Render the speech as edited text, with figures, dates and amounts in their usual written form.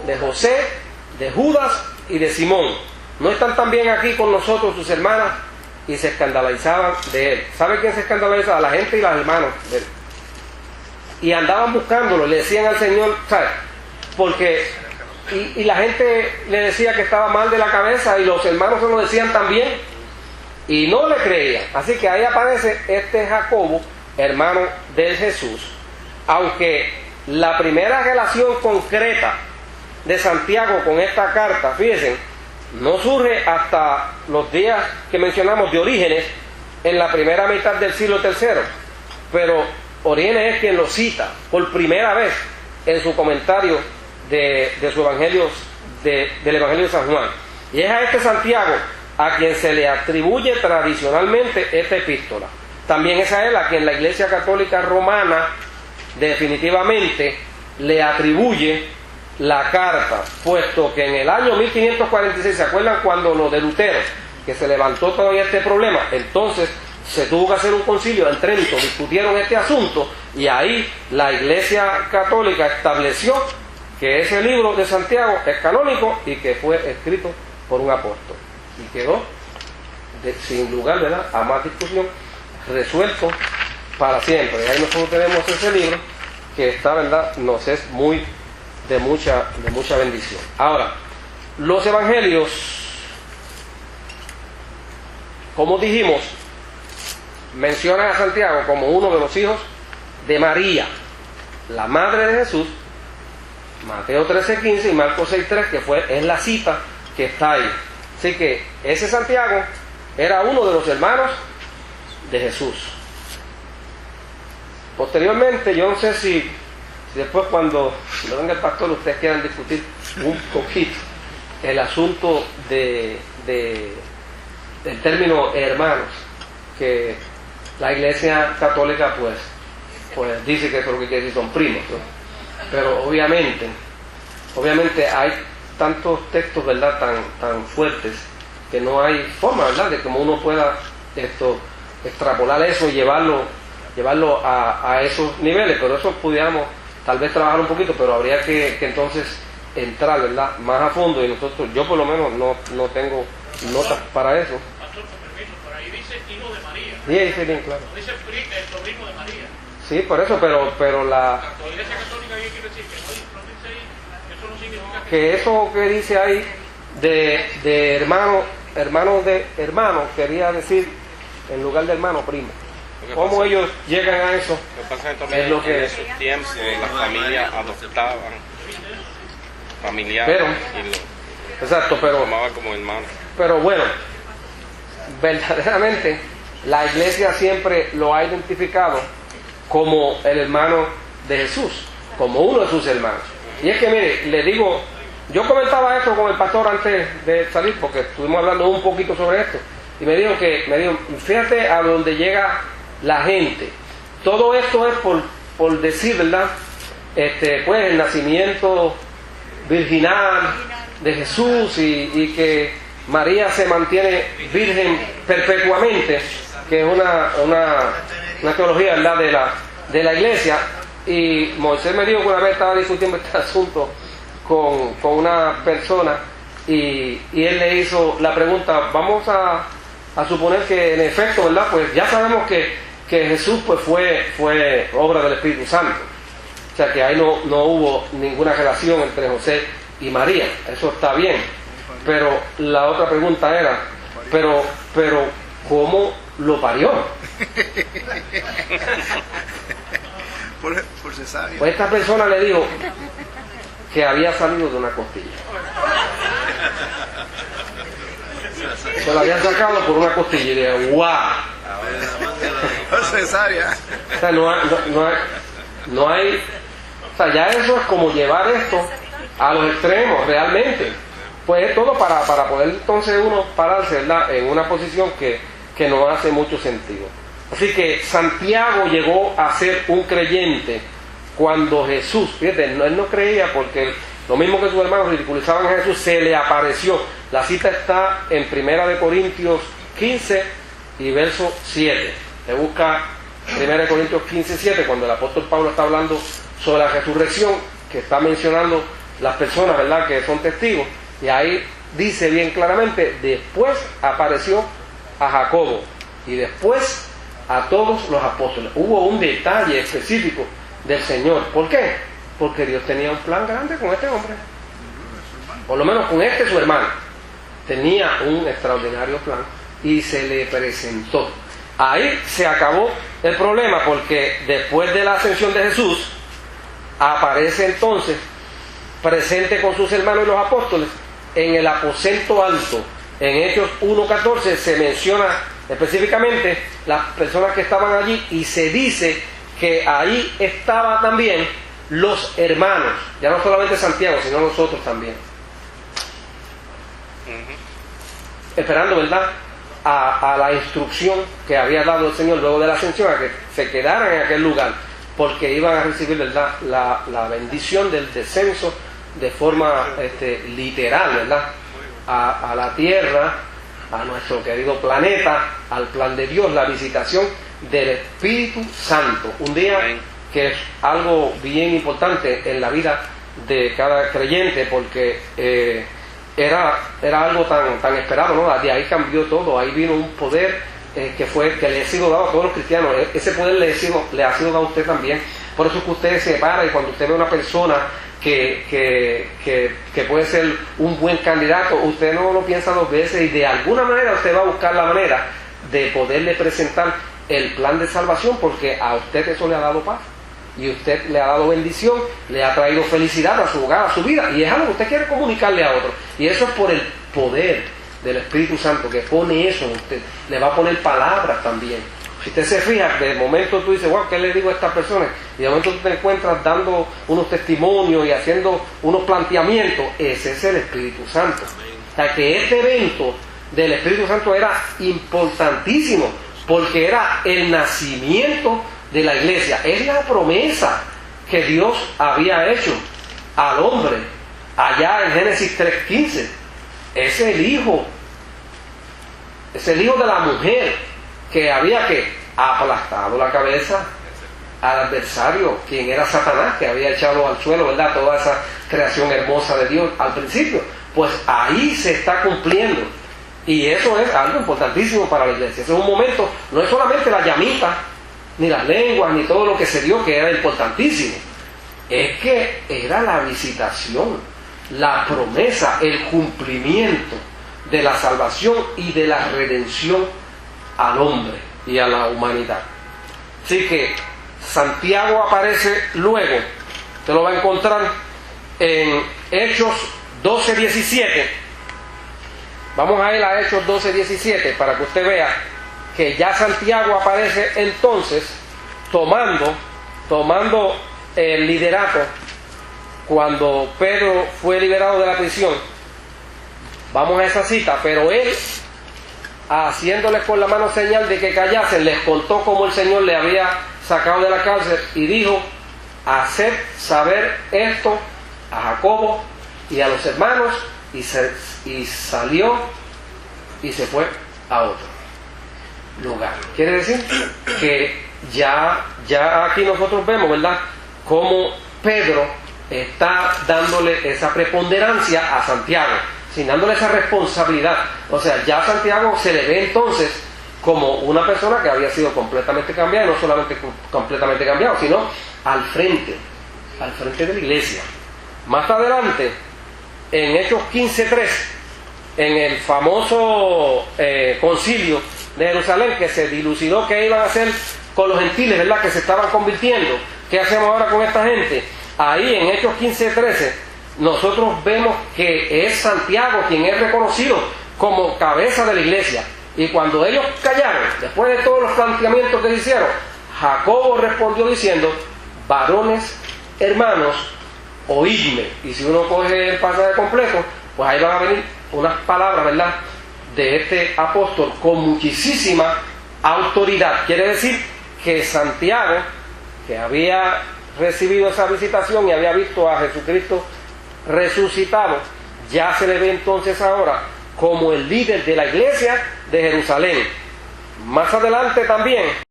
de José, de Judas y de Simón. ¿No están también aquí con nosotros sus hermanas? Y se escandalizaban de él. ¿Sabe quién se escandalizaba? La gente y los hermanos de él. Y andaban buscándolo, le decían al Señor, ¿sabes? Porque, y la gente le decía que estaba mal de la cabeza, y los hermanos se lo decían también, y no le creían. Así que ahí aparece este Jacobo, hermano de Jesús. Aunque la primera relación concreta de Santiago con esta carta, fíjense, no surge hasta los días que mencionamos de Orígenes, en la primera mitad del siglo III, pero Orígenes es quien lo cita por primera vez en su comentario de su evangelio, del Evangelio de San Juan. Y es a este Santiago a quien se le atribuye tradicionalmente esta epístola. También es a él a quien la Iglesia Católica Romana definitivamente le atribuye la carta, puesto que en el año 1546, ¿se acuerdan cuando lo de Lutero, que se levantó todavía este problema? Entonces se tuvo que hacer un concilio en Trento, discutieron este asunto, y ahí la Iglesia Católica estableció que ese libro de Santiago es canónico y que fue escrito por un apóstol, y quedó sin lugar, ¿verdad?, a más discusión, resuelto para siempre. Y ahí nosotros tenemos ese libro que está, ¿verdad?, nos es muy de mucha bendición. Ahora, los evangelios, como dijimos, mencionan a Santiago como uno de los hijos de María, la madre de Jesús, Mateo 13:15 y Marcos 6:3, que es la cita que está ahí. Así que ese Santiago era uno de los hermanos de Jesús. Posteriormente, yo no sé si después, cuando lo venga el pastor, ustedes quieran discutir un poquito el asunto del término hermanos, que la Iglesia Católica pues dice que eso es lo que quiere decir, son primos, ¿no? Pero obviamente hay tantos textos, ¿verdad?, tan fuertes, que no hay forma, ¿verdad?, de cómo uno pueda extrapolar eso y llevarlo a esos niveles. Pero eso pudiéramos tal vez trabajar un poquito, pero habría que entonces entrar, ¿verdad?, más a fondo, y yo por lo menos no tengo notas para eso. Pastor, con permiso, por ahí dice hijo de María. Sí, dice bien claro. No dice el sobrino de María. Sí, por eso, pero la Iglesia Católica, ¿qué quiere decir? Que no dice ahí, eso no significa que eso que dice ahí de hermano, quería decir en lugar de hermano, primo. ¿Cómo ellos llegan a eso? Lo que pasa es que también en esos tiempos las familias adoptaban familiares y exacto, pero tomaban como hermanos. Pero bueno, verdaderamente la Iglesia siempre lo ha identificado como el hermano de Jesús, como uno de sus hermanos. Y es que mire, le digo, yo comentaba esto con el pastor antes de salir, porque estuvimos hablando un poquito sobre esto, y me dijo, fíjate a donde llega la gente. Todo esto es por decir, ¿verdad?, pues el nacimiento virginal de Jesús, y que María se mantiene virgen perpetuamente, que es una teología, ¿verdad?, de la Iglesia. Y Moisés me dijo que una vez estaba discutiendo este asunto con una persona, y él le hizo la pregunta, vamos a suponer que en efecto, ¿verdad?, pues ya sabemos que Jesús pues fue obra del Espíritu Santo, o sea que ahí no hubo ninguna relación entre José y María, eso está bien, pero la otra pregunta era, pero ¿cómo lo parió? Por cesárea. Pues esta persona le dijo que había salido de una costilla. Se la habían sacado por una costilla, y dije, ¡guau! Por cesárea. O sea, no hay, o sea, ya eso es como llevar esto a los extremos, realmente. Pues es todo para poder entonces uno pararse, ¿verdad?, en una posición que no hace mucho sentido. Así que Santiago llegó a ser un creyente cuando Jesús, fíjate, él no creía porque lo mismo que sus hermanos ridiculizaban a Jesús, se le apareció. La cita está en 1 Corintios 15 y verso 7. Se busca 1 Corintios 15, 7, cuando el apóstol Pablo está hablando sobre la resurrección, que está mencionando las personas, ¿verdad?, que son testigos, y ahí dice bien claramente, después apareció a Jacobo y después a todos los apóstoles. Hubo un detalle específico del Señor. ¿Por qué? Porque Dios tenía un plan grande con este hombre, por lo menos con este su hermano. Tenía un extraordinario plan y se le presentó. Ahí se acabó el problema, porque después de la ascensión de Jesús aparece entonces presente con sus hermanos y los apóstoles en el aposento alto. En Hechos 1:14 se menciona específicamente las personas que estaban allí, y se dice que ahí estaban también los hermanos, ya no solamente Santiago, sino nosotros también, esperando, ¿verdad?, a la instrucción que había dado el Señor luego de la ascensión, a que se quedaran en aquel lugar, porque iban a recibir, ¿verdad?, la bendición del descenso de forma literal, ¿verdad?, a la tierra, a nuestro querido planeta, al plan de Dios, la visitación del Espíritu Santo. Un día que es algo bien importante en la vida de cada creyente, porque era algo tan esperado, ¿no? De ahí cambió todo. Ahí vino un poder que le ha sido dado a todos los cristianos. Ese poder le ha sido dado a usted también. Por eso es que usted se para, y cuando usted ve a una persona que puede ser un buen candidato, usted no lo piensa dos veces, y de alguna manera usted va a buscar la manera de poderle presentar el plan de salvación, porque a usted eso le ha dado paz, y usted le ha dado bendición, le ha traído felicidad a su hogar, a su vida, y es algo que usted quiere comunicarle a otro, y eso es por el poder del Espíritu Santo que pone eso en usted. Le va a poner palabras también. Si usted se fija, de momento tú dices, wow, ¿qué le digo a estas personas? Y de momento tú te encuentras dando unos testimonios y haciendo unos planteamientos. Ese es el Espíritu Santo. O sea, que este evento del Espíritu Santo era importantísimo, porque era el nacimiento de la iglesia. Es la promesa que Dios había hecho al hombre allá en Génesis 3:15. Es el hijo de la mujer que había aplastado la cabeza al adversario, quien era Satanás, que había echado al suelo, ¿verdad?, toda esa creación hermosa de Dios al principio. Pues ahí se está cumpliendo, y eso es algo importantísimo para la iglesia. Ese es un momento, no es solamente la llamita, ni las lenguas, ni todo lo que se dio, que era importantísimo, es que era la visitación, la promesa, el cumplimiento de la salvación y de la redención al hombre y a la humanidad. Así que Santiago aparece luego, usted lo va a encontrar en Hechos 12:17. Vamos a ir a Hechos 12:17 para que usted vea que ya Santiago aparece entonces tomando el liderato cuando Pedro fue liberado de la prisión. Vamos a esa cita, pero él, haciéndoles con la mano señal de que callasen, les contó cómo el Señor le había sacado de la cárcel, y dijo: haced saber esto a Jacobo y a los hermanos, y salió y se fue a otro lugar. Quiere decir que ya aquí nosotros vemos, ¿verdad?, cómo Pedro está dándole esa preponderancia a Santiago, sin dándole esa responsabilidad. O sea, ya Santiago se le ve entonces como una persona que había sido completamente cambiada, y no solamente completamente cambiado, sino al frente de la iglesia. Más adelante, en Hechos 15:3, en el famoso concilio de Jerusalén, que se dilucidó qué iban a hacer con los gentiles, ¿verdad?, que se estaban convirtiendo. ¿Qué hacemos ahora con esta gente? Ahí en Hechos 15:13 nosotros vemos que es Santiago quien es reconocido como cabeza de la iglesia. Y cuando ellos callaron, después de todos los planteamientos que hicieron, Jacobo respondió diciendo: varones, hermanos, oídme. Y si uno coge el pasaje completo, pues ahí van a venir unas palabras, ¿verdad?, de este apóstol con muchísima autoridad. Quiere decir que Santiago, que había recibido esa visitación y había visto a Jesucristo resucitado, ya se le ve entonces ahora como el líder de la iglesia de Jerusalén. Más adelante también